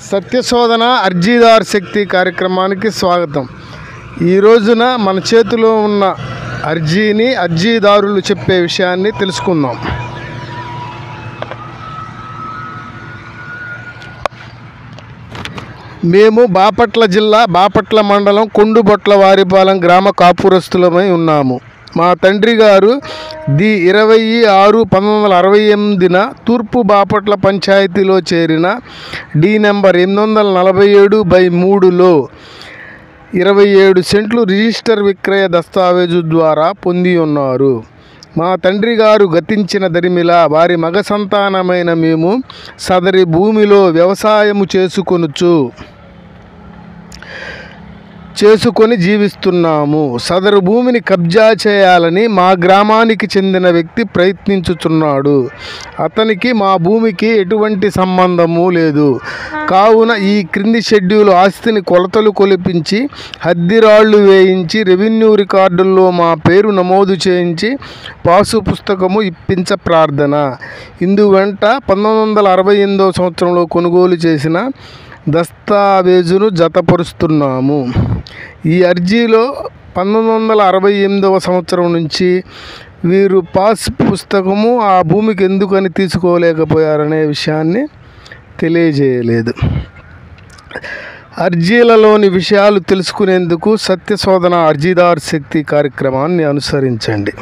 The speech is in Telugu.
సత్యశోధన అర్జీదార్ శక్తి కార్యక్రమానికి స్వాగతం. ఈ రోజున మన చేతిలో ఉన్న అర్జీని అర్జీదారులు చెప్పే విషయాన్ని తెలుసుకుందాం. మేము బాపట్ల జిల్లా బాపట్ల మండలం కొండుబొట్ల వారిపాలెం గ్రామ కాపురస్తులమై ఉన్నాము. మా తండ్రి గారు 20/6/1968 తూర్పు బాపట్ల పంచాయతీలో చేరిన డి నెంబర్ 847/3లో 27 సెంట్లు రిజిస్టర్ విక్రయ దస్తావేజు ద్వారా పొంది ఉన్నారు. మా తండ్రి గారు గతించిన దరిమిలా వారి మగ సంతానమైన మేము సదరి భూమిలో వ్యవసాయము చేసుకొని జీవిస్తున్నాము. సదరు భూమిని కబ్జా చేయాలని మా గ్రామానికి చెందిన వ్యక్తి ప్రయత్నించుచున్నాడు. అతనికి మా భూమికి ఎటువంటి సంబంధము లేదు. కావున ఈ క్రింది షెడ్యూల్ ఆస్తిని కొలతలు కొలిపించి హద్దిరాళ్లు వేయించి రెవెన్యూ రికార్డుల్లో మా పేరు నమోదు చేయించి పాసు పుస్తకము ఇప్పించ ప్రార్థన. ఇందువెంట 1968 సంవత్సరంలో కొనుగోలు చేసిన దస్తావేజును జతపరుస్తున్నాము. ఈ అర్జీలో 1968 సంవత్సరం నుంచి వీరు పాస్ పుస్తకము ఆ భూమికి ఎందుకని తీసుకోలేకపోయారనే విషయాన్ని తెలియజేయలేదు. అర్జీలలోని విషయాలు తెలుసుకునేందుకు సత్యశోధన అర్జీదార్ శక్తి కార్యక్రమాన్ని అనుసరించండి.